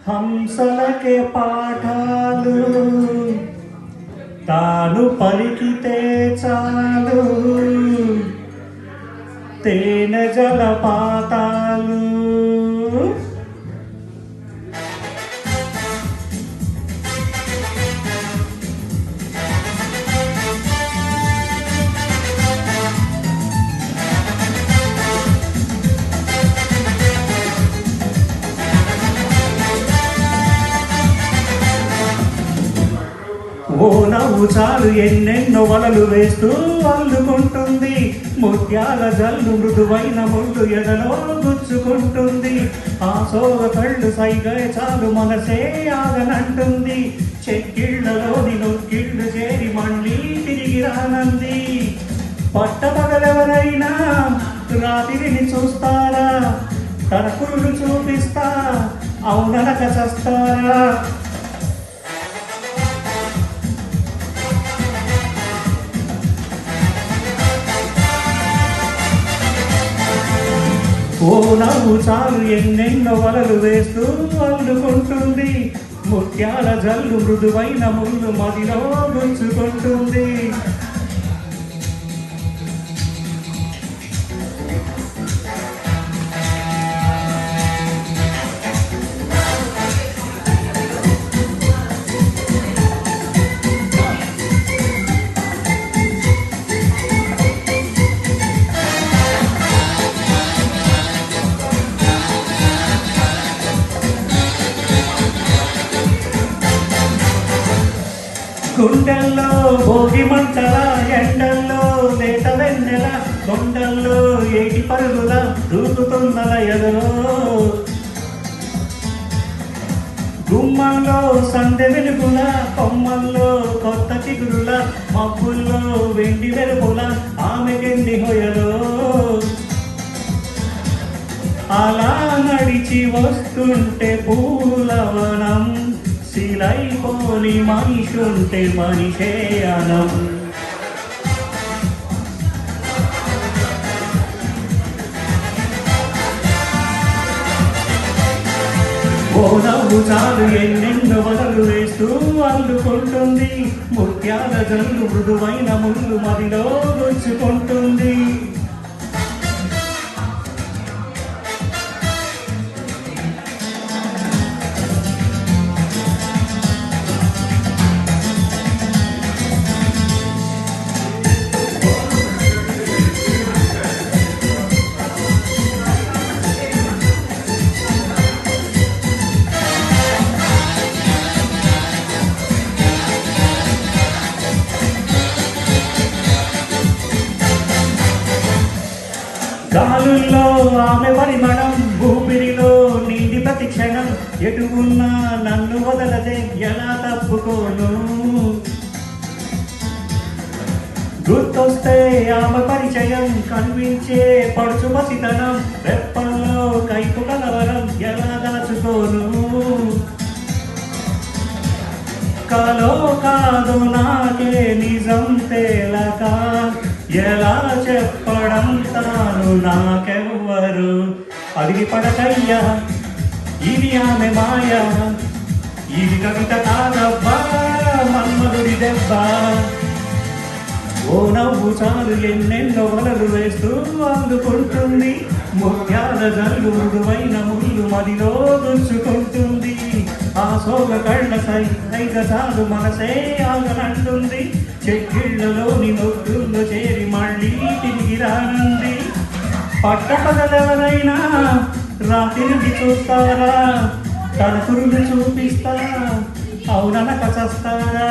హంసలకే పాఠాలు తాను పలికితే చాలు, తేనె జలపాతాలు. ఓ నవ్వు చాలు ఎన్నెన్నో వలలు వేస్తూ అల్లుకుంటుంది, ముత్యాల జల్లు మృదువైన ముళ్ళు ఎదలో గుచ్చుకుంటుంది. ఆ సోగ కళ్ళు సైగా చాలు మనసే ఆగనంటుంది, చెక్కిళ్లలోని నొక్కిళ్ళు చేరి మళ్ళీ తిరిగి రానంది. పట్టపగలెవరైనా రాత్రిని చూస్తారా, తరకులు చూపిస్తా అవుననక చస్తారా. ఓ నవ్వు చాలు ఎన్నెన్నో వలలు వేస్తూ అల్లుకుంటుంది, ముత్యాల జల్లు మృదువైన ముళ్ళు మదిలో గుంచుకుంటుంది. గుండెల్లో భోగి మంటల, ఎండల్లో లేత వెన్నెల, కొండల్లో ఏటి పరుగుల దూకుతున్న లయలో, గుమ్మల్లో సందె వెలుగుల, కొమ్మల్లో కొత్త చిగురుల, మబ్బుల్లో వెండి వెలుగుల ఆమెకెండి హొయలో. అలా నడిచి వస్తుంటే పూలవనం, శిలైపోని మనిషుంటే మనిషే అనం. ఓ నవ్వు చాలు ఎన్నెన్నో వలలు వేస్తూ అల్లుకుంటుంది, ముత్యాల జల్లు మృదువైన ముళ్ళు మదిలో గుచ్చుకుంటుంది. గాలుల్లో ఆమె పరిమళం, ఊపిరిలో నీటి ప్రతిక్షణం, ఎటు ఉన్నా నన్ను వదలదే ఎలా తప్పుకోను. గుర్తొస్తే ఆమె పరిచయం, కనిపించే పడుచు పసితనం, రెప్పల్లో కైపు కలవరం ఎలా దాచుకోను. కలో కాదు నాకే నిజం తేలక, ఎలా చెప్పడం తాను నాకెవ్వరు. అది పడకయ్యా ఇది ఆమె మాయ, ఇది కవిత కాదబ్బా మన్మధుడి దెబ్బ. ఓ నవ్వు చాలు ఎన్నెన్నో వలలు వేస్తూ అందుకుంటుంది, ముత్యాల జల్లు మృదువైన ముళ్ళు మదిలో గుంచుకుంటుంది. ఆ సోగ కళ్ళ సైగ చాలు మనసే ఆగనంటుంది, చెక్కిళ్లలోని నొక్కుల్లో చేరి మళ్ళీ తిరిగి రానుంది. పట్టపగలెవరైనా రాత్రికి చూస్తారా, తలపురులు చూపిస్తా అవుననక చస్తారా.